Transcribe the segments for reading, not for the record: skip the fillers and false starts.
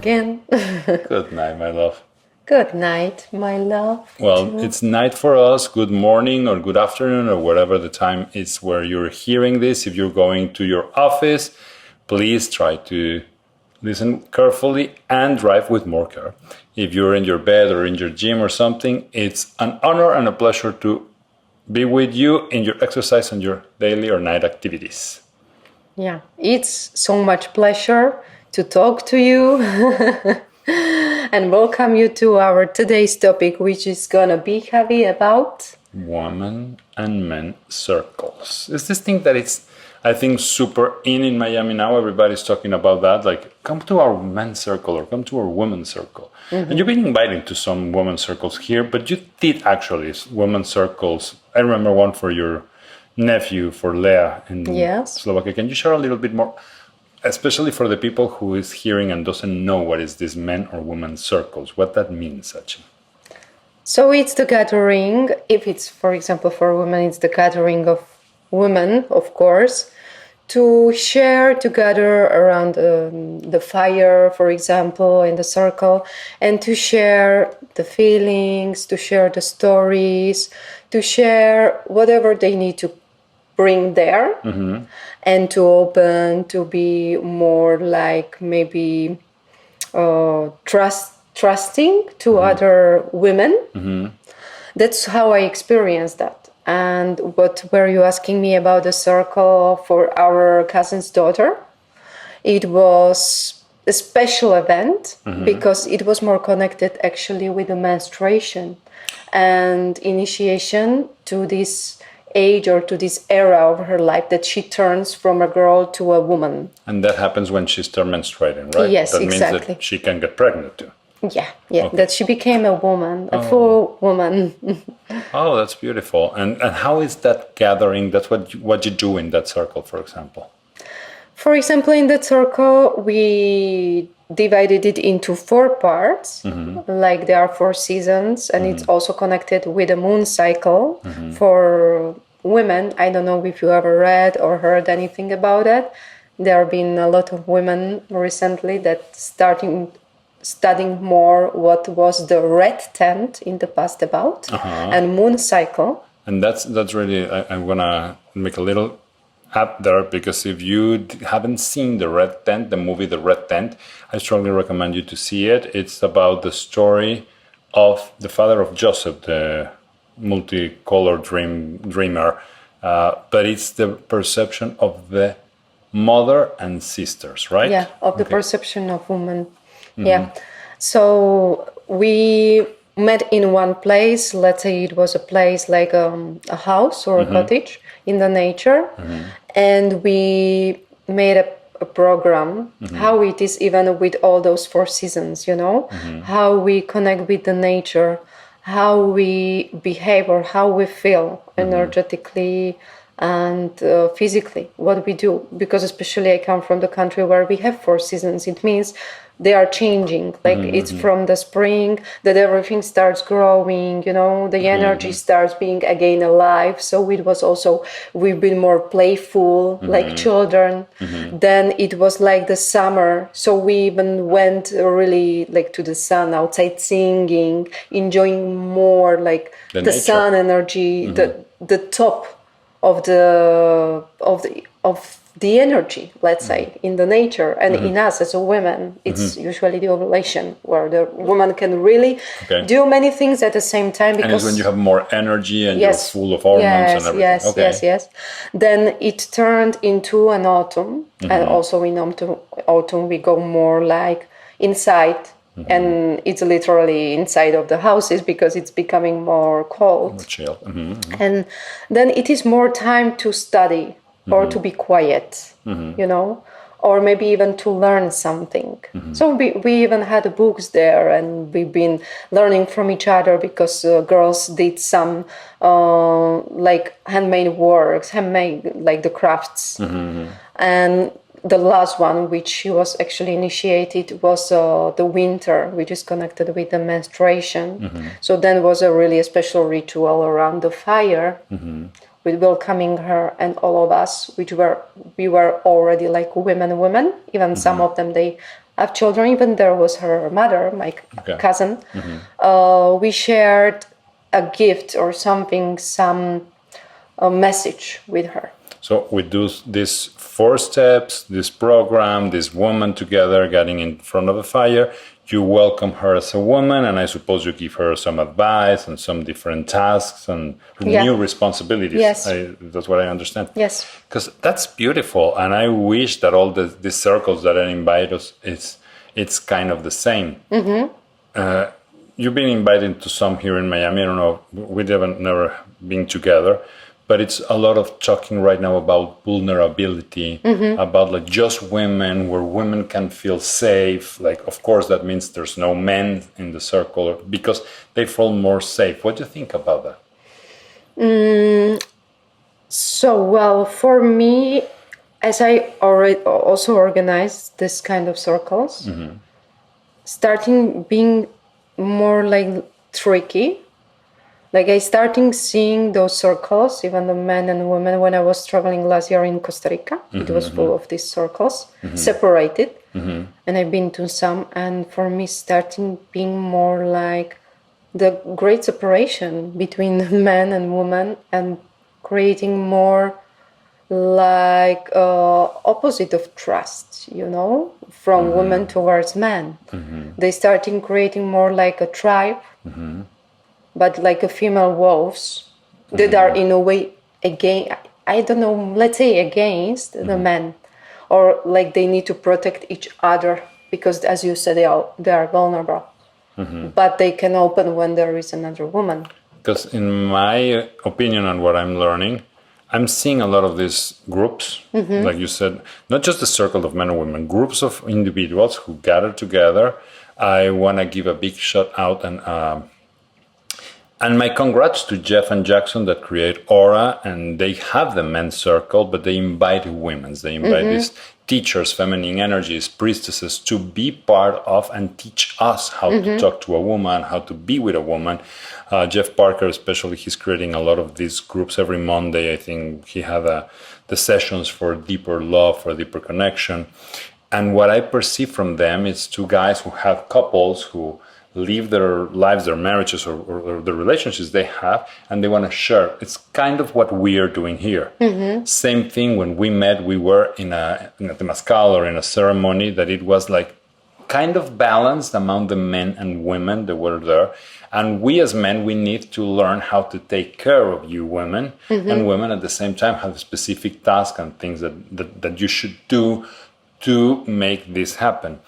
again. Good night, my love. Good night, my love. Well, it's night for us. Good morning or good afternoon or whatever the time is where you're hearing this. If you're going to your office, please try to listen carefully and drive with more care. If you're in your bed or in your gym or something, it's an honor and a pleasure to be with you in your exercise and your daily or night activities. Yeah, it's so much pleasure to talk to you and welcome you to our today's topic, which is gonna be heavy about woman and men circles. It's this thing that it's, I think, super in Miami now. Everybody's talking about that. Like, come to our men's circle or come to our women's circle. And you've been invited to some women's circles here, but you did actually women's circles. I remember one for your nephew, for Leah in Slovakia. Can you share a little bit more, especially for the people who is hearing and doesn't know what is this men or women's circles, what that means actually? So it's the gathering. If it's, for example, for women, it's the gathering of women, of course, to share together around the fire, for example, in the circle, and to share the feelings, to share the stories, to share whatever they need to bring there, and to open, to be more like maybe trusting to other women. That's how I experienced that. And what were you asking me about the circle for our cousin's daughter? It was a special event because it was more connected actually with the menstruation and initiation to this age or to this era of her life that she turns from a girl to a woman. And that happens when she starts menstruating, right? Yes, that exactly. Means that she can get pregnant too. Yeah, okay. That she became a woman, a full woman. Oh, that's beautiful. And how is that gathering? That's what you do in that circle, for example. For example, in that circle, we divided it into 4 parts, like there are 4 seasons, and it's also connected with the moon cycle for women. I don't know if you ever read or heard anything about it. There have been a lot of women recently that studying more what was the red tent in the past about and moon cycle. And that's really, I'm gonna make a little app there, because if you haven't seen the Red Tent, the movie The Red Tent, I strongly recommend you to see it. It's about the story of the father of Joseph, the multicolored dreamer, but it's the perception of the mother and sisters, right? Yeah, of the perception of women. Yeah, so we met in one place. Let's say it was a place like a house or a cottage in the nature, and we made a program how it is even with all those 4 seasons, you know, how we connect with the nature, how we behave or how we feel energetically and physically, what we do, because especially I come from the country where we have 4 seasons. It means they are changing, like it's from the spring that everything starts growing, you know, the energy starts being again alive. So it was also, we've been more playful, like children. Then it was like the summer, so we even went really like to the sun, outside singing, enjoying more like the sun energy, the top of the energy, let's say, in the nature and in us as a woman. It's usually the ovulation where the woman can really do many things at the same time. Because and it's when you have more energy and you're full of hormones and everything. Yes. Then it turned into an autumn, and also in autumn we go more like inside. And it's literally inside of the houses because it's becoming more cold. More chill. And then it is more time to study or to be quiet, you know, or maybe even to learn something. So we even had books there, and we've been learning from each other because girls did some like handmade works, like the crafts. And the last one, which was actually initiated, was the winter, which is connected with the menstruation. So then was a really special ritual around the fire with welcoming her and all of us, we were already like women. Even some of them, they have children. Even there was her mother, my cousin. We shared a gift or something, a message with her. So we do these 4 steps, this program, this woman together getting in front of a fire. You welcome her as a woman, and I suppose you give her some advice and some different tasks and new responsibilities. Yes. That's what I understand. Yes. Because that's beautiful, and I wish that all these circles that I invite us, it's kind of the same. You've been invited to some here in Miami. I don't know, we haven't never been together. But it's a lot of talking right now about vulnerability, about like just women, where women can feel safe. Like, of course, that means there's no men in the circle because they feel more safe. What do you think about that? So, well, for me, as I already also organized this kind of circles, starting being more like tricky. Like I started seeing those circles, even the men and women, when I was traveling last year in Costa Rica. It was full of these circles, separated. And I've been to some. And for me, starting being more like the great separation between men and women and creating more like opposite of trust, from women towards men. They started creating more like a tribe. But like a female wolves that are in a way against the men, or like they need to protect each other because, as you said, they are vulnerable, but they can open when there is another woman. Because in my opinion and what I'm learning, I'm seeing a lot of these groups, like you said, not just a circle of men and women, groups of individuals who gather together. I want to give a big shout out and my congrats to Jeff and Jackson that create Aura, and they have the men's circle, but they invite women. They invite these teachers, feminine energies, priestesses to be part of and teach us how to talk to a woman, how to be with a woman. Jeff Parker, especially, he's creating a lot of these groups every Monday. I think he had the sessions for deeper love, for deeper connection. And what I perceive from them is 2 guys who have couples who live their lives, their marriages, or the relationships they have, and they want to share. It's kind of what we are doing here. Same thing when we met, we were in a temazcal or in a ceremony that it was like kind of balanced among the men and women that were there. And we as men, we need to learn how to take care of you women, and women at the same time have specific tasks and things that you should do to make this happen.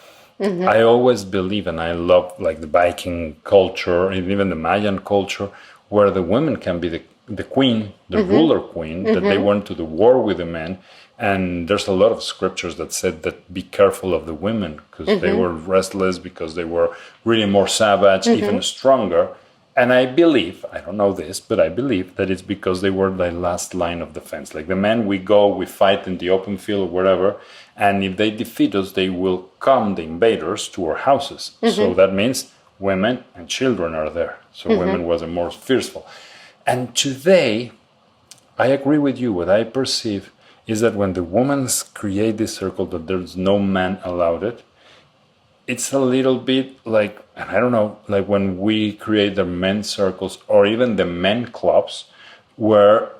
I always believe, and I love like the Viking culture and even the Mayan culture, where the women can be the queen, the ruler queen, that they went to the war with the men. And there's a lot of scriptures that said that be careful of the women because they were restless, because they were really more savage, even stronger. And I believe, I don't know this, but I believe that it's because they were the last line of defense. Like the men, we fight in the open field or wherever, and if they defeat us, they will come, the invaders, to our houses. So that means women and children are there. So women was more fearful. And today, I agree with you. What I perceive is that when the women create this circle, that there's no man allowed it, it's a little bit like, and I don't know, like when we create the men's circles or even the men clubs, where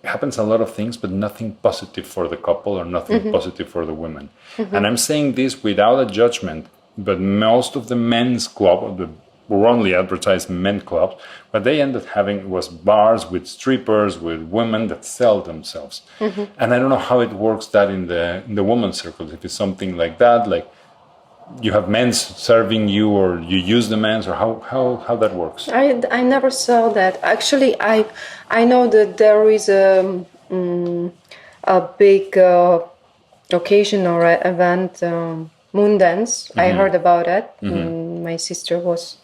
it happens a lot of things, but nothing positive for the couple or nothing positive for the women. And I'm saying this without a judgment, but most of the men's club, were only advertised men clubs, what they ended having was bars with strippers, with women that sell themselves. And I don't know how it works that in the women's circles, if it's something like that, like you have men serving you or you use the men's, or how that works. I never saw that. Actually, I know that there is a big occasion or event, moon dance. I heard about it. My sister was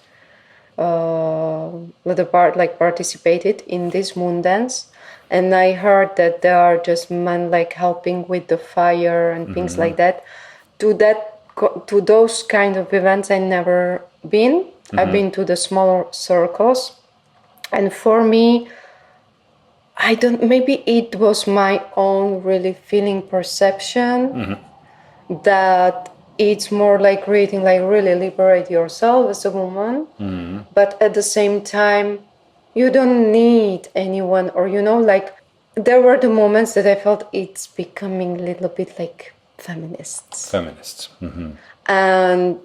participated in this moon dance, and I heard that there are just men like helping with the fire and things like that. To those kind of events, I never been. I've been to the smaller circles, and for me, I don't. Maybe it was my own really feeling perception that it's more like creating, like really liberate yourself as a woman. But at the same time, you don't need anyone, or like there were the moments that I felt it's becoming a little bit like feminists. And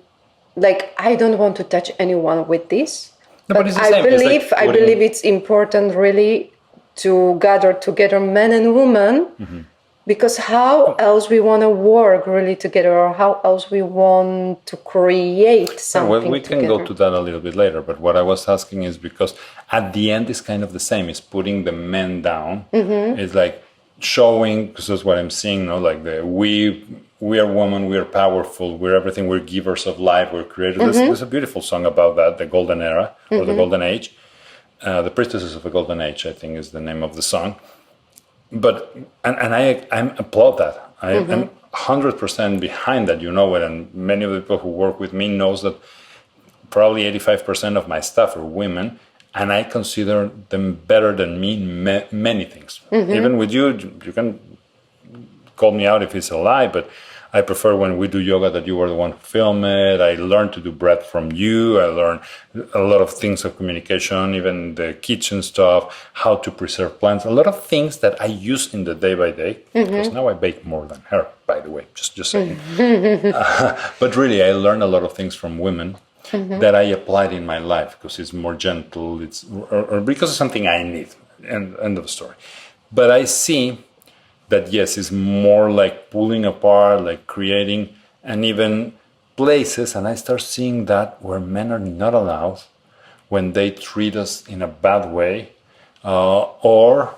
like I don't want to touch anyone with this. No, but it's the I same. It's believe like I believe it's important really to gather together men and women, because how else we want to work really together, or how else we want to create something well, we can together. go to that a little bit later, but what I was asking is because at the end it's kind of the same. It's putting the men down. It's like showing, because that's what I'm seeing, no? Like we are women, we are powerful, we're everything, we're givers of life, we're creators. There's a beautiful song about that, the golden era or the golden age. The Priestesses of the Golden Age, I think, is the name of the song. But I applaud that. I'm 100% behind that. You know it, and many of the people who work with me knows that probably 85% of my staff are women, and I consider them better than me in many things. Even with you, you can call me out if it's a lie, but I prefer when we do yoga that you were the one who filmed it. I learned to do breath from you. I learned a lot of things of communication, even the kitchen stuff, how to preserve plants, a lot of things that I use in the day by day. Because now I bake more than her, by the way, just saying. But really, I learned a lot of things from women that I applied in my life because it's more gentle, or because it's something I need. End of story. But I see that yes, is more like pulling apart, like creating, and even places, and I start seeing that where men are not allowed, when they treat us in a bad way, or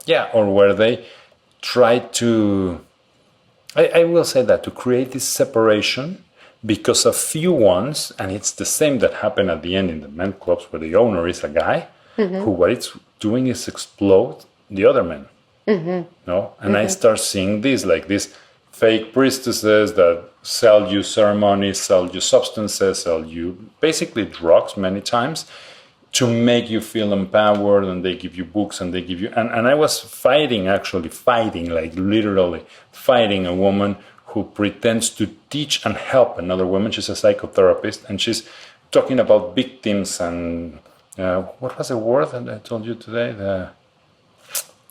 where they try to, I will say that, to create this separation, because a few ones, and it's the same that happened at the end in the men clubs where the owner is a guy who what it's doing is explode the other men. No, and I start seeing this, like these fake priestesses that sell you ceremonies, sell you substances, sell you basically drugs many times to make you feel empowered, and they give you books and they give you, and I was fighting, like literally fighting a woman who pretends to teach and help another woman. She's a psychotherapist, and she's talking about victims and what was the word that I told you today?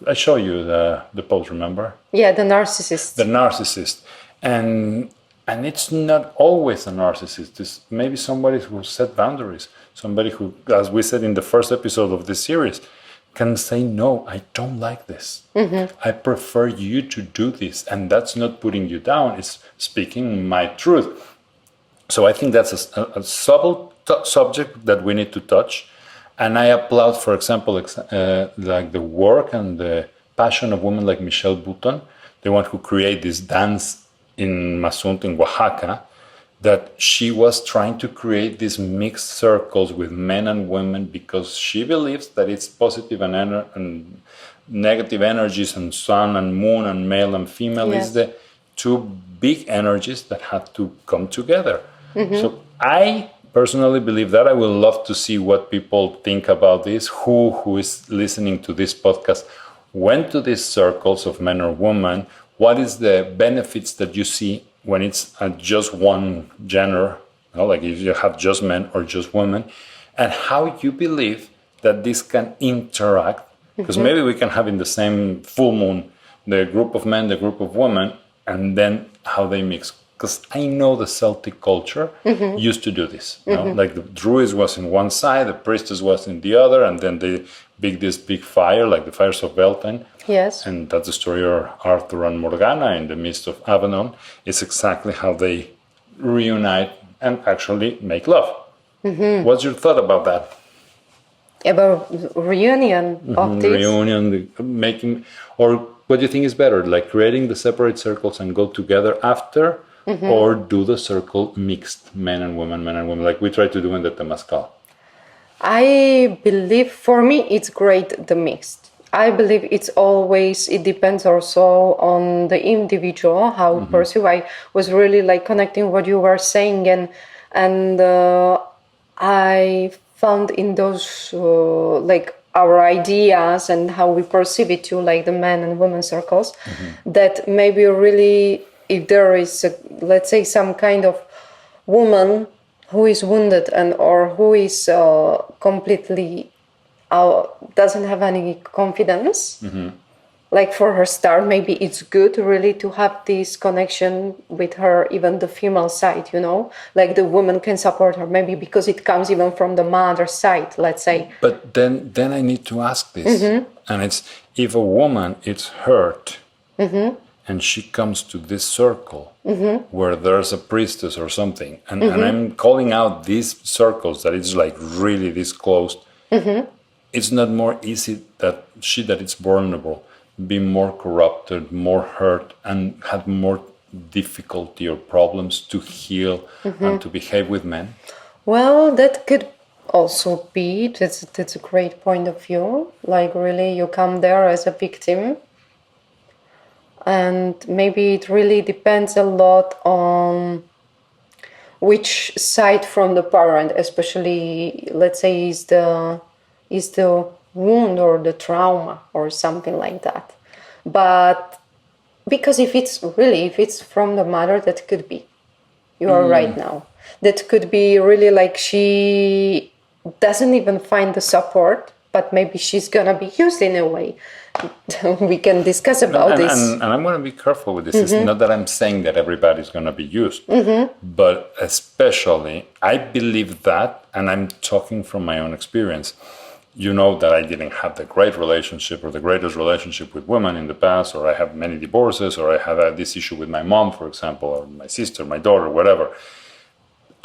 I show you the post, remember? Yeah, the narcissist. The narcissist. And it's not always a narcissist. It's maybe somebody who set boundaries. Somebody who, as we said in the first episode of this series, can say, no, I don't like this. I prefer you to do this. And that's not putting you down. It's speaking my truth. So I think that's a subtle subject that we need to touch. And I applaud, for example, like the work and the passion of women like Michelle Bouton, the one who created this dance in Mazunte, in Oaxaca, that she was trying to create these mixed circles with men and women because she believes that it's positive and negative energies, and sun and moon and male and female is the two big energies that have to come together. So I personally believe that. I would love to see what people think about this. Who is listening to this podcast went to these circles of men or women. What is the benefits that you see when it's just one gender, like if you have just men or just women, and how you believe that this can interact? Because maybe we can have in the same full moon the group of men, the group of women, and then how they mix. Because I know the Celtic culture used to do this. Like the Druids was in one side, the priestess was in the other, and then they big this big fire, like the fires of Beltane. Yes. And that's the story of Arthur and Morgana in the midst of Avalon. It's exactly how they reunite and actually make love. What's your thought about that? About reunion of this? Reunion, making, or what do you think is better? Like creating the separate circles and go together after? Or do the circle mixed, men and women, like we try to do in the Temazcal? I believe, for me, it's great, the mixed. I believe it depends also on the individual, how perceive. I was really like connecting what you were saying, and I found in those like our ideas and how we perceive it too, like the men and women circles, that maybe really if there is, let's say, some kind of woman who is wounded and or who is completely doesn't have any confidence. Like for her start, maybe it's good really to have this connection with her, even the female side, like the woman can support her, maybe because it comes even from the mother side, let's say. But then I need to ask this, and it's if a woman is hurt and she comes to this circle where there's a priestess or something, and I'm calling out these circles that it's like really this close, it's not more easy that it's vulnerable, be more corrupted, more hurt, and have more difficulty or problems to heal and to behave with men? Well, that could also be. That's a great point of view. Like really, you come there as a victim, and maybe it really depends a lot on which side from the parent, especially, let's say, is the wound or the trauma or something like that. But because if it's from the mother, that could be. You are right now. That could be really like she doesn't even find the support, but maybe she's gonna be used in a way. We can discuss about this. And I'm going to be careful with this. It's not that I'm saying that everybody's going to be used, but especially I believe that, and I'm talking from my own experience. You know that I didn't have the great relationship or the greatest relationship with women in the past, or I have many divorces, or I have this issue with my mom, for example, or my sister, my daughter, whatever.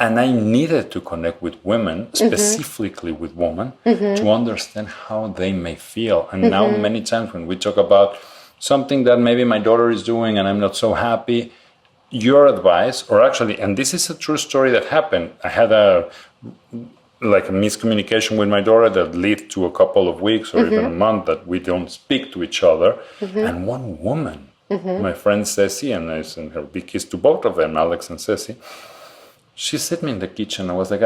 And I needed to connect with women, specifically with women, to understand how they may feel. And now many times when we talk about something that maybe my daughter is doing and I'm not so happy, your advice, or actually, and this is a true story that happened. I had a miscommunication with my daughter that led to a couple of weeks or even a month that we don't speak to each other. And one woman, my friend Ceci, and I sent her big kiss to both of them, Alex and Ceci, she set me in the kitchen. I was like,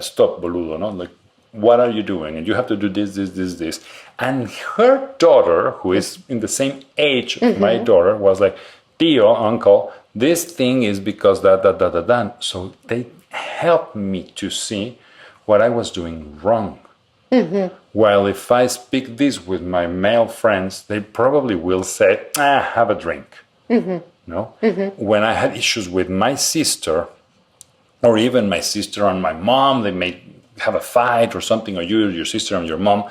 stop, boludo, no? Like, what are you doing? And you have to do this. And her daughter, who is in the same age of my daughter, was like, Tio, uncle, this thing is because that. So they helped me to see what I was doing wrong. While if I speak this with my male friends, they probably will say, have a drink. No? When I had issues with my sister, or even my sister and my mom, they may have a fight or something, or you, your sister and your mom,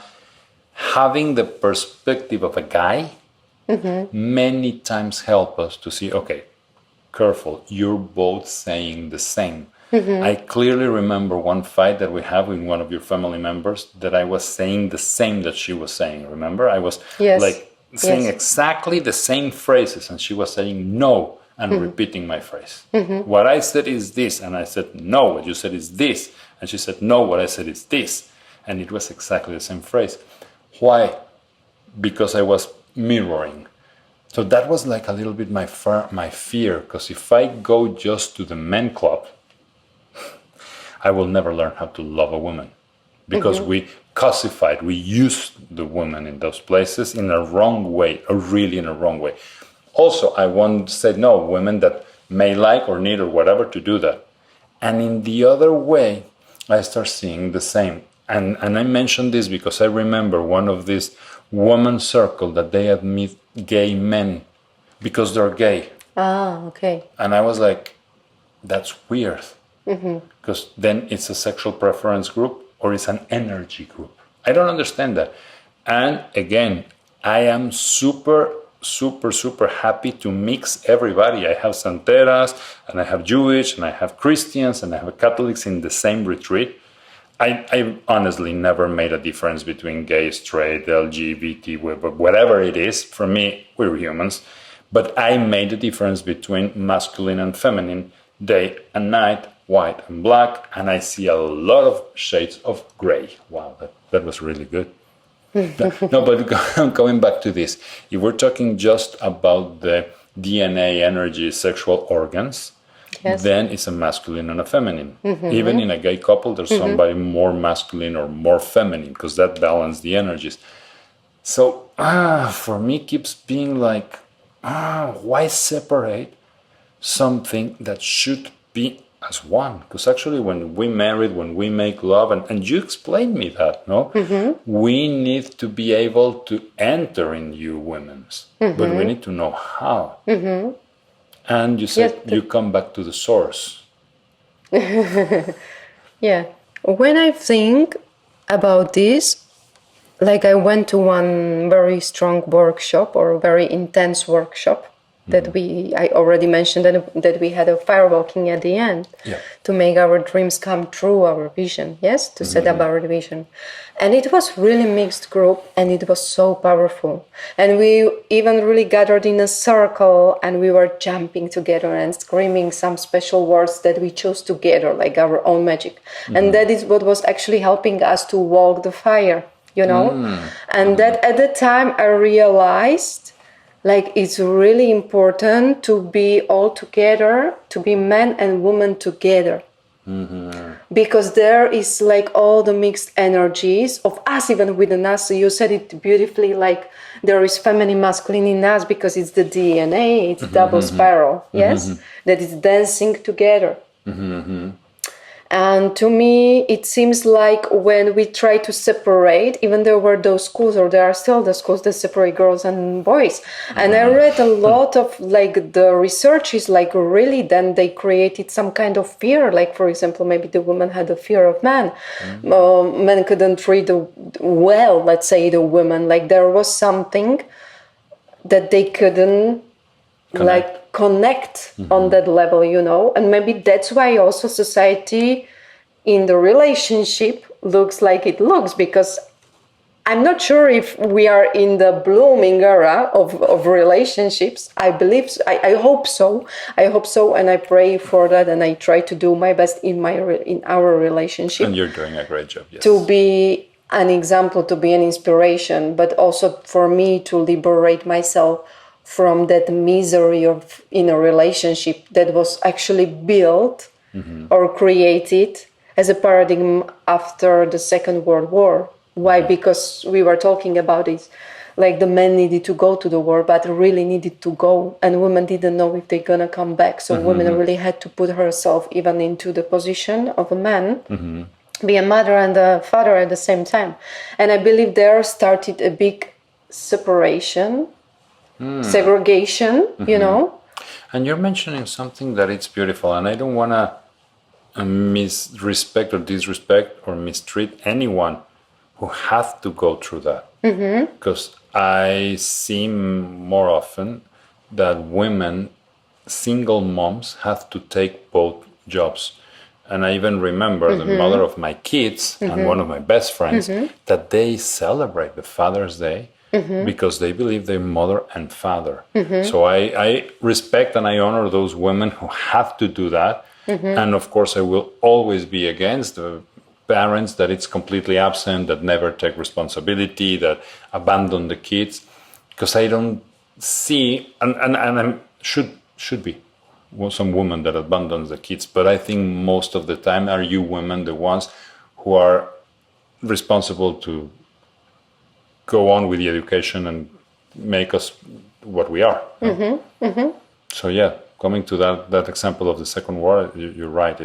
having the perspective of a guy many times help us to see, okay, careful, you're both saying the same. I clearly remember one fight that we have with one of your family members that I was saying the same that she was saying. Remember? I was saying exactly the same phrases and she was saying no and repeating my phrase. What I said is this, and I said no, what you said is this, and she said no, what I said is this, and it was exactly the same phrase. Why? Because I was mirroring. So that was like a little bit my fear, because if I go just to the men club, I will never learn how to love a woman, because we cosified, we used the woman in those places in a wrong way, or really in a wrong way. Also, I won't say no, women that may like or need or whatever to do that. And in the other way, I start seeing the same. And I mention this because I remember one of these woman circle that they admit gay men because they're gay. Ah, okay. And I was like, that's weird. Because then it's a sexual preference group or it's an energy group. I don't understand that. And again, I am super happy to mix everybody. I have Santeras, and I have Jewish, and I have Christians, and I have Catholics in the same retreat. I honestly never made a difference between gay, straight, LGBT, whatever it is. For me, we're humans. But I made a difference between masculine and feminine, day and night, white and black, and I see a lot of shades of gray. Wow, that was really good. No, but going back to this, if we're talking just about the DNA, energy, sexual organs, then it's a masculine and a feminine. Even in a gay couple, there's somebody more masculine or more feminine, because that balances the energies. So for me, keeps being like, why separate something that should be as one. Because actually, when we married, when we make love, and you explained me that, no, we need to be able to enter in you women's, but we need to know how. And you said you come back to the source. Yeah. When I think about this, like I went to one very strong workshop or very intense workshop that I already mentioned that we had a firewalking at the end to make our dreams come true, our vision, yes, to set up our vision. And it was really mixed group and it was so powerful. And we even really gathered in a circle and we were jumping together and screaming some special words that we chose together, like our own magic. And that is what was actually helping us to walk the fire, you know? And that at the time I realized like it's really important to be all together, to be men and women together. Because there is like all the mixed energies of us, even within us. You said it beautifully, like there is feminine, masculine in us because it's the DNA, it's double spiral, yes, that is dancing together. And to me, it seems like when we try to separate, even there were those schools, or there are still the schools that separate girls and boys. And I read a lot of like the research is like really then they created some kind of fear. Like, for example, maybe the woman had a fear of men. Men couldn't treat well, let's say, the women. Like there was something that they couldn't connect on that level, you know, and maybe that's why also society in the relationship looks like it looks, because I'm not sure if we are in the blooming era of relationships. I believe I hope so, and I pray for that, and I try to do my best in our relationship, and you're doing a great job, yes, to be an example, to be an inspiration, but also for me to liberate myself from that misery of in a relationship that was actually built or created as a paradigm after the Second World War. Why? Because we were talking about it, like the men needed to go to the war, but really needed to go, and women didn't know if they're gonna come back. So women really had to put herself even into the position of a man, be a mother and a father at the same time. And I believe there started a big separation, segregation, you know. And you're mentioning something that it's beautiful, and I don't want to misrespect or disrespect or mistreat anyone who has to go through that. Because I see more often that women, single moms, have to take both jobs. And I even remember the mother of my kids and one of my best friends that they celebrate the Father's Day because they believe they're mother and father. So I respect and I honor those women who have to do that. And of course, I will always be against the parents that it's completely absent, that never take responsibility, that abandon the kids. Because I don't see, and I should be some woman that abandons the kids, but I think most of the time are you women the ones who are responsible to go on with the education and make us what we are. So yeah, coming to that example of the Second War, you're right.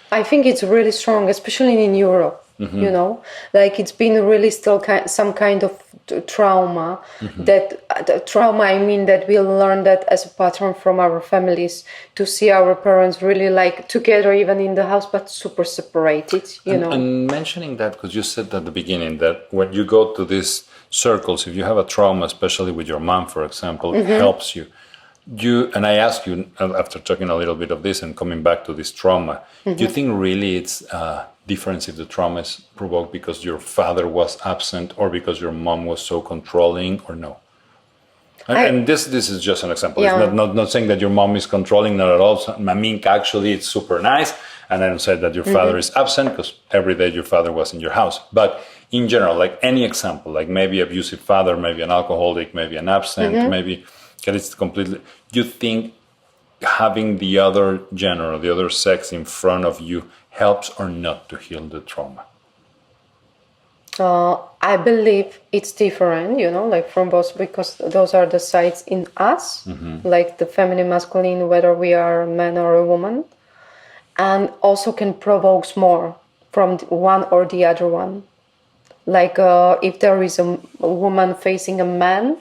I think it's really strong, especially in Europe. You know, like it's been really still some kind of trauma. That trauma, I mean, that we learned that as a pattern from our families, to see our parents really like together, even in the house, but super separated. You know, and mentioning that because you said at the beginning that when you go to these circles, if you have a trauma, especially with your mom, for example, it helps you. And I ask you, after talking a little bit of this and coming back to this trauma, do you think really it's a difference if the trauma is provoked because your father was absent or because your mom was so controlling, or no? And this is just an example. Yeah. It's not saying that your mom is controlling, not at all. So, I mean, actually, it's super nice. And I don't say that your father is absent because every day your father was in your house. But in general, like any example, like maybe abusive father, maybe an alcoholic, maybe an absent, maybe... It's completely. You think having the other gender or the other sex in front of you helps or not to heal the trauma? I believe it's different, like from both, because those are the sides in us, like the feminine, masculine, whether we are a man or a woman, and also can provoke more from one or the other one. Like if there is a woman facing a man,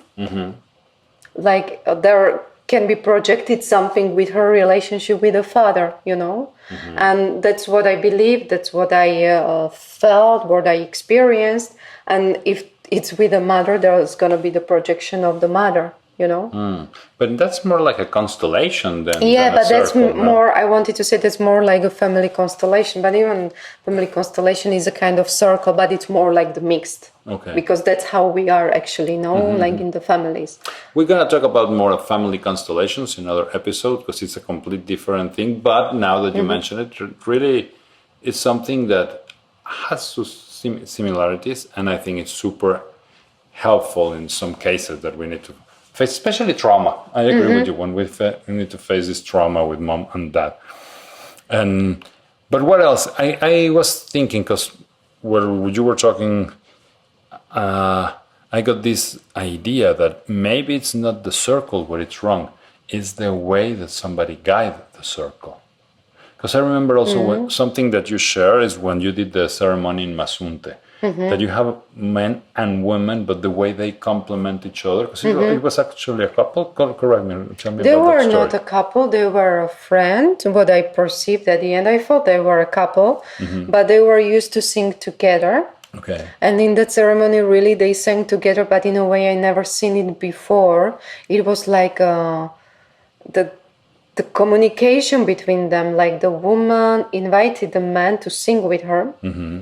like there can be projected something with her relationship with the father, and that's what I believe, that's what I felt, what I experienced. And if it's with the mother, there's going to be the projection of the mother, But that's more like a constellation than but circle, that's more, I wanted to say that's more like a family constellation, but even family constellation is a kind of circle, but it's more like the mixed. Okay. Because that's how we are actually, like in the families. We're going to talk about more of family constellations in another episode, because it's a complete different thing. But now that you mention it, really it's something that has similarities, and I think it's super helpful in some cases that we need to face, especially trauma. I agree with you when we need to face this trauma with mom and dad. But what else? I was thinking, because when you were talking, I got this idea that maybe it's not the circle where it's wrong, it's the way that somebody guided the circle. Because I remember also something that you share is when you did the ceremony in Mazunte, that you have men and women, but the way they complement each other. Because it was actually a couple. Correct me, tell me They about were that story. not a couple, they were a friend. What I perceived at the end, I thought they were a couple, but they were used to sing together. Okay. And in that ceremony, really, they sang together, but in a way I never seen it before. It was like the communication between them, like the woman invited the man to sing with her,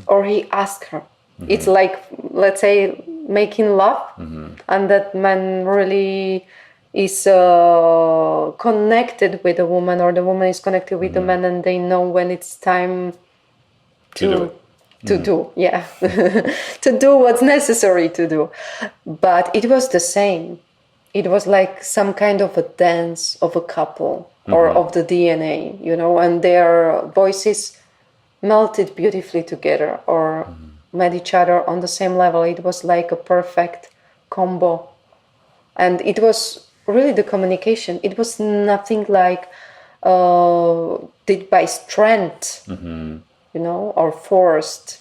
or he asked her. It's like, let's say, making love, and that man really is connected with the woman, or the woman is connected with the man, and they know when it's time to do, to do what's necessary to do. But it was the same. It was like some kind of a dance of a couple, or of the DNA, and their voices melted beautifully together, or met each other on the same level. It was like a perfect combo. And it was really the communication. It was nothing like did by strength, or forced.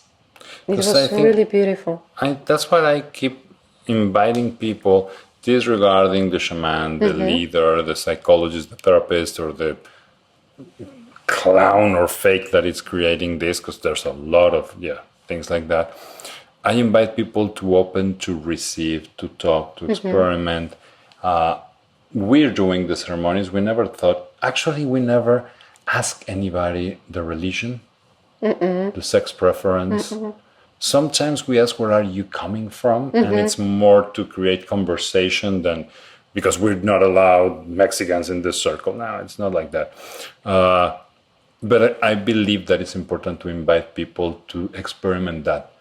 It was really beautiful. That's why I keep inviting people, disregarding the shaman, the leader, the psychologist, the therapist, or the clown or fake that is creating this, because there's a lot of things like that. I invite people to open, to receive, to talk, to experiment. We're doing the ceremonies. We never ask anybody the religion, the sex preference. Sometimes we ask, where are you coming from? And it's more to create conversation than, because we're not allowed Mexicans in this circle. No, it's not like that. But I believe that it's important to invite people to experiment that.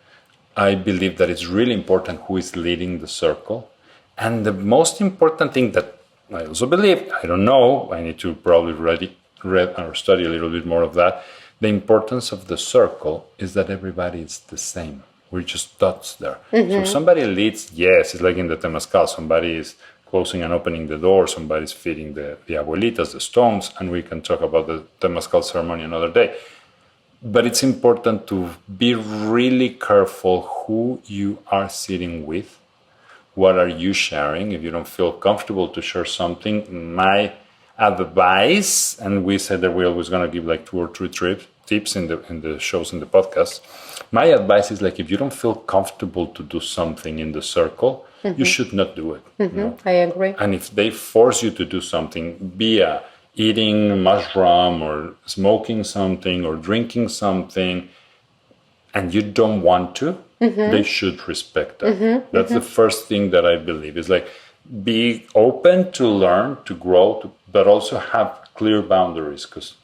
I believe that it's really important who is leading the circle. And the most important thing that I also believe, I don't know, I need to probably read or study a little bit more of that. The importance of the circle is that everybody is the same. We're just dots there. So if somebody leads, yes, it's like in the Temazcal, somebody is closing and opening the door, somebody's feeding the abuelitas, the stones, and we can talk about the Temazcal ceremony another day. But it's important to be really careful who you are sitting with. What are you sharing? If you don't feel comfortable to share something, my advice, and we said that we're always going to give like 2 or 3 tips in the shows, in the podcast. My advice is, like, if you don't feel comfortable to do something in the circle, you should not do it. I agree. And if they force you to do something, be a eating mushroom or smoking something or drinking something, and you don't want to, they should respect that. That's the first thing that I believe is, like, be open to learn, to grow, but also have clear boundaries, because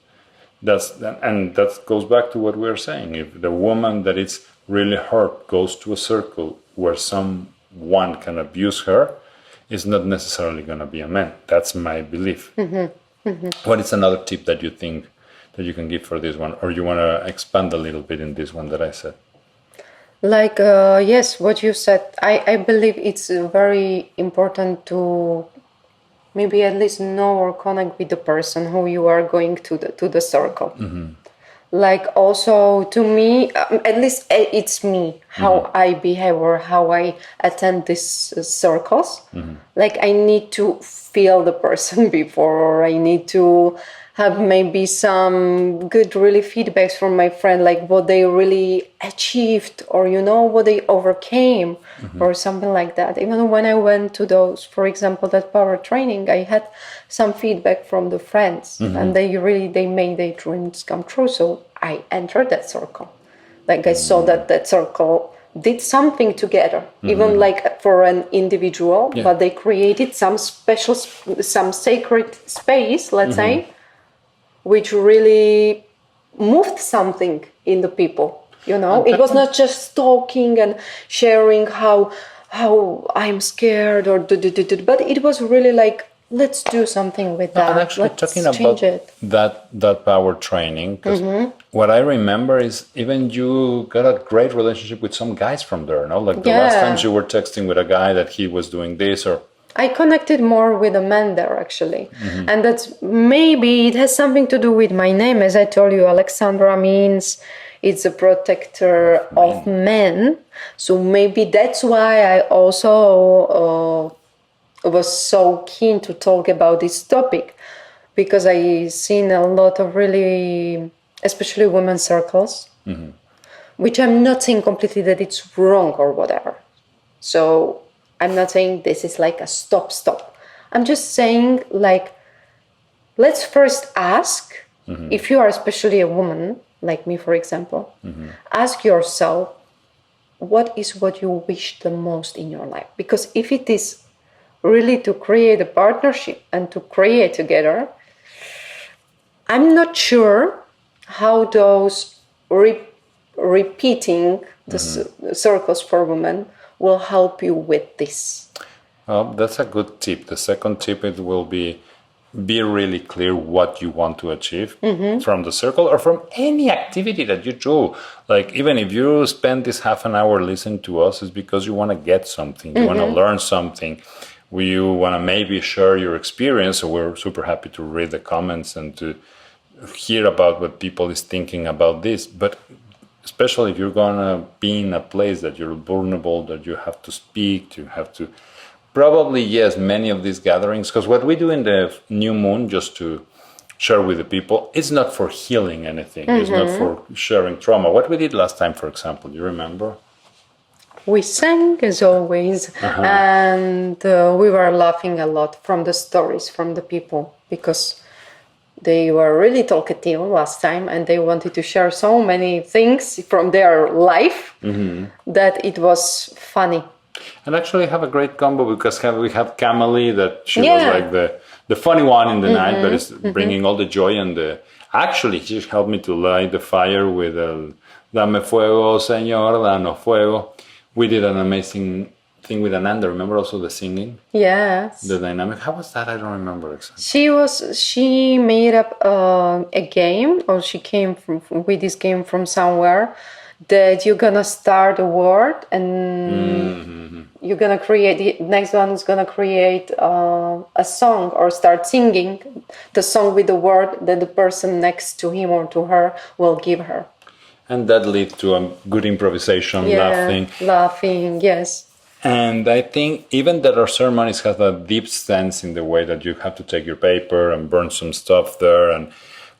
that goes back to what we were saying. If the woman that is really hurt goes to a circle where someone can abuse her, it's not necessarily going to be a man. That's my belief. What is another tip that you think that you can give for this one, or you want to expand a little bit in this one that I said? Like, yes, what you said, I believe it's very important to maybe at least know or connect with the person who you are going to the circle. Like also to me, at least it's me, how I behave or how I attend these circles. Like I need to feel the person before, or I need to have maybe some good really feedbacks from my friend, like what they really achieved, or what they overcame, or something like that. Even when I went to those, for example, that power training, I had some feedback from the friends, and they made their dreams come true. So I entered that circle. Like I saw that circle did something together, even like for an individual, but they created some special, some sacred space, let's say, which really moved something in the people. It was not just talking and sharing how I'm scared or but it was really like, let's do something with that. And actually, Let's talking change about it. that power training, because what I remember is even you got a great relationship with some guys from there, no? Like the last times you were texting with a guy that he was doing this, or I connected more with the men there, actually. And that's maybe it has something to do with my name. As I told you, Alexandra means it's a protector of men. So maybe that's why I also was so keen to talk about this topic, because I seen a lot of really, especially women's circles, which I'm not saying completely that it's wrong or whatever. So I'm not saying this is like a stop. I'm just saying, like, let's first ask, if you are especially a woman, like me, for example, ask yourself, what is what you wish the most in your life? Because if it is really to create a partnership and to create together, I'm not sure how those repeating the circles for women will help you with this. that's a good tip. The second tip, it will be really clear what you want to achieve from the circle or from any activity that you do. Like even if you spend this half an hour listening to us, it's because you want to get something, you want to learn something, you want to maybe share your experience. So we're super happy to read the comments and to hear about what people is thinking about this. But especially if you're gonna be in a place that you're vulnerable, that you have to speak, you have to probably, yes, many of these gatherings, because what we do in the new moon, just to share with the people, it's not for healing anything. It's not for sharing trauma. What we did last time, for example, you remember? We sang as always, and we were laughing a lot from the stories from the people, because they were really talkative last time and they wanted to share so many things from their life that it was funny. And actually have a great combo, because we have Kamali, that she was like the funny one in the night, but is bringing all the joy and actually she helped me to light the fire with Dame Fuego, Señor, danos fuego. We did an amazing thing with Ananda. Remember also the singing? Yes. The dynamic. How was that? I don't remember exactly. She made up a game, or she came with this game from somewhere, that you're gonna start a word and you're gonna create, the next one is gonna create a song or start singing the song with the word that the person next to him or to her will give her. And that leads to a good improvisation, laughing, yes. And I think even that our ceremonies have a deep sense in the way that you have to take your paper and burn some stuff there. And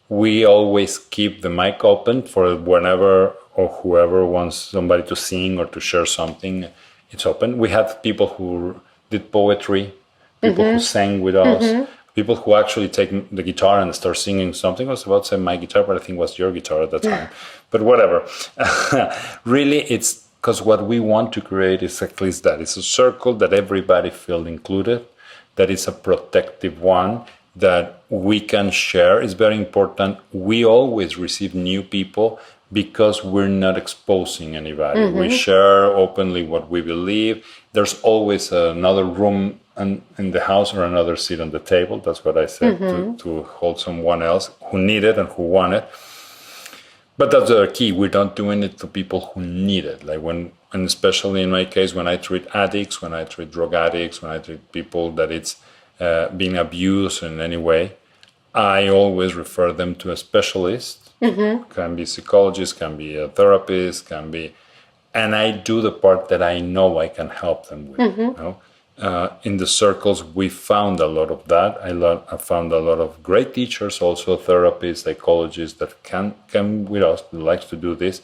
we always keep the mic open for whenever or whoever wants somebody to sing or to share something. It's open. We have people who did poetry, people who sang with us, people who actually take the guitar and start singing something. I was about to say my guitar, but I think it was your guitar at that time. But whatever. Really, it's because what we want to create is exactly that. It's a circle that everybody feels included, that is a protective one, that we can share. It's very important. We always receive new people because we're not exposing anybody. We share openly what we believe. There's always another room in the house or another seat on the table. That's what I said, to hold someone else who need it and who want it. But that's the key. We're not doing it to people who need it. Like and especially in my case, when I treat addicts, when I treat drug addicts, when I treat people that it's being abused in any way, I always refer them to a specialist. Can be psychologist, can be a therapist, can be, and I do the part that I know I can help them with. You know? In the circles, we found a lot of that. I found a lot of great teachers, also therapists, psychologists that can come with us, that likes to do this.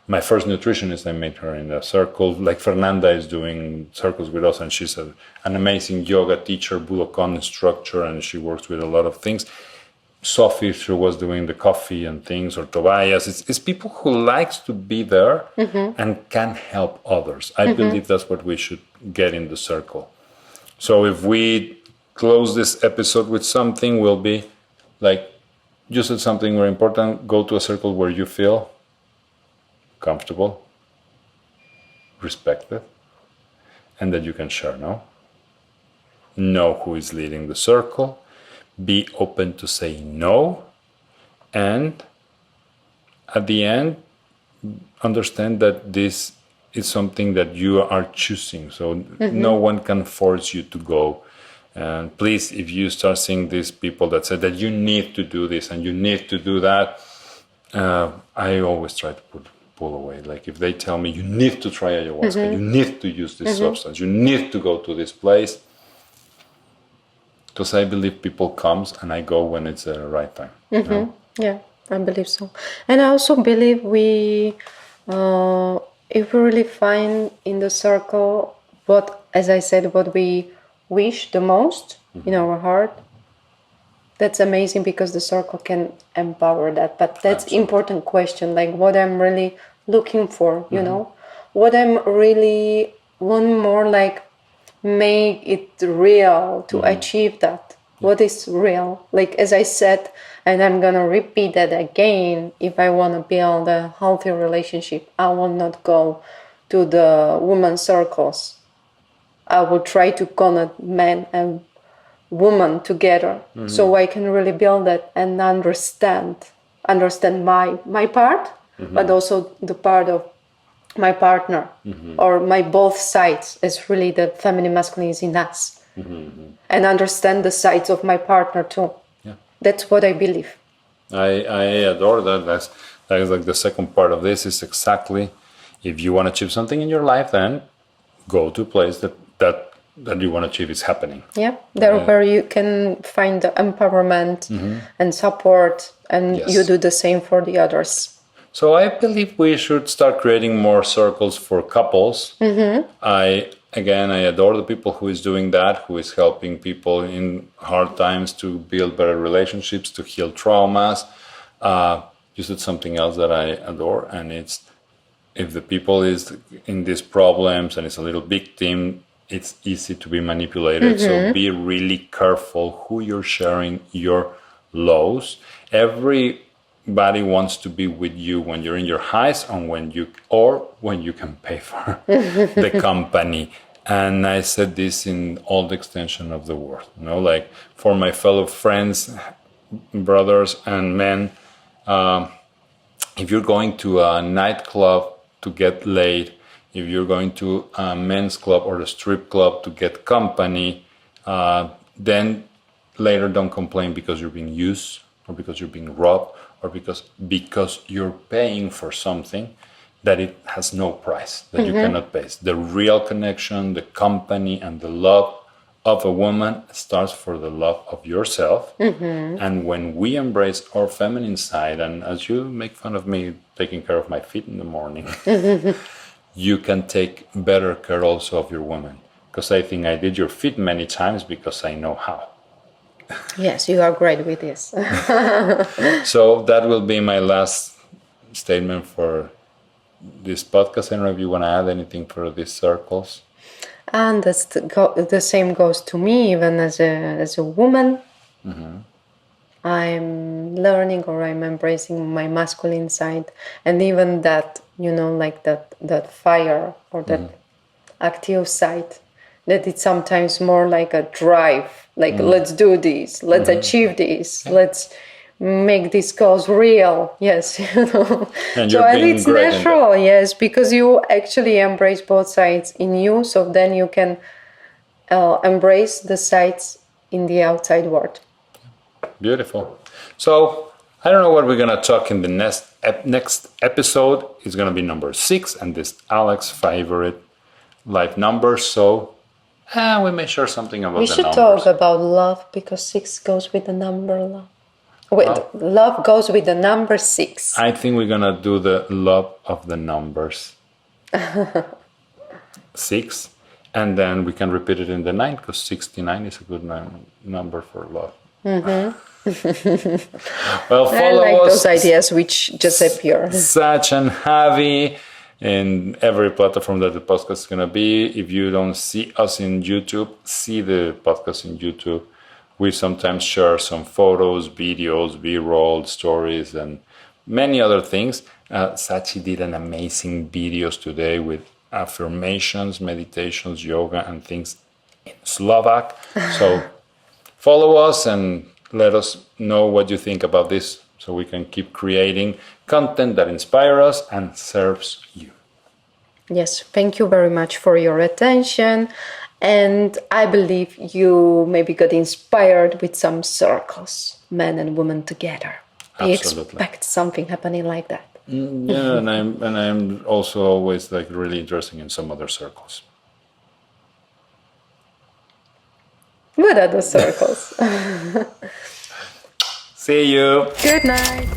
My first nutritionist, I met her in a circle. Like Fernanda is doing circles with us, and she's an amazing yoga teacher, Budokan instructor, and she works with a lot of things. Sophie, she was doing the coffee and things, or Tobias. It's people who likes to be there and can help others. I believe that's what we should get in the circle. So if we close this episode with something, will be like, you said something very important, go to a circle where you feel comfortable, respected, and that you can share, no? Know who is leading the circle, be open to say no, and at the end, understand that this is something that you are choosing. So no one can force you to go. And please, if you start seeing these people that say that you need to do this and you need to do that, I always try to pull away. Like if they tell me you need to try ayahuasca, you need to use this substance, you need to go to this place, because I believe people comes and I go when it's the right time. You know? Yeah, I believe so. And I also believe if we really find in the circle what, as I said, what we wish the most in our heart, that's amazing, because the circle can empower that. But that's important question, like what I'm really looking for, you know, what I'm really want more, like make it real to achieve that. What is real? Like, as I said, and I'm gonna repeat that again, if I want to build a healthy relationship, I will not go to the women circles. I will try to connect men and women together, so I can really build that and understand my part, but also the part of my partner, or my both sides. It's really the feminine masculine is in us. And understand the sides of my partner too. Yeah. That's what I believe. I adore that. That is like the second part of this is exactly, if you want to achieve something in your life, then go to a place that you want to achieve is happening. Yeah, there where you can find the empowerment and support, and you do the same for the others. So I believe we should start creating more circles for couples. I adore the people who is doing that, who is helping people in hard times to build better relationships, to heal traumas. You said something else that I adore, and it's if the people is in these problems and it's a little victim, it's easy to be manipulated. So be really careful who you're sharing your lows. Everybody wants to be with you when you're in your highs and when you can pay for the company. And I said this in all the extension of the word, you know, like for my fellow friends, brothers and men, if you're going to a nightclub to get laid, if you're going to a men's club or a strip club to get company, then later don't complain because you're being used or because you're being robbed or because you're paying for something that it has no price, that you cannot pay. The real connection, the company, and the love of a woman starts for the love of yourself. And when we embrace our feminine side, and as you make fun of me taking care of my feet in the morning, you can take better care also of your woman. Because I think I did your feet many times because I know how. Yes, you are great with this. So that will be my last statement for this podcast. I don't know if you want to add anything for these circles. And the same goes to me, even as a woman. I'm learning, or I'm embracing my masculine side, and even that, you know, like that fire or that active side, that it's sometimes more like a drive, like let's do this, let's achieve this, let's make this cause real. Yes, And so you're and being it's great in that. natural. Yes, because you actually embrace both sides in you, so then you can embrace the sides in the outside world. Beautiful. So I don't know what we're gonna talk in the next episode. It's gonna be number 6, and this Alex's favorite life number. So we may share something about We the should numbers. talk about love because 6 goes with the number love. Wait, love goes with the number 6. I think we're gonna do the love of the numbers 6, and then we can repeat it in the 9 because 69 is a good number for love. Well, I follow like us, those ideas which just appear. Sash&Javi, in every platform that the podcast is gonna be. If you don't see us in YouTube, see the podcast in YouTube. We sometimes share some photos, videos, B-roll, stories, and many other things. Sachi did an amazing videos today with affirmations, meditations, yoga, and things in Slovak. So follow us and let us know what you think about this so we can keep creating content that inspires us and serves you. Yes, thank you very much for your attention. And I believe you maybe got inspired with some circles, men and women together. We Absolutely. expect something happening like that. Yeah, and I'm also always like really interested in some other circles. What are the circles? See you. Good night.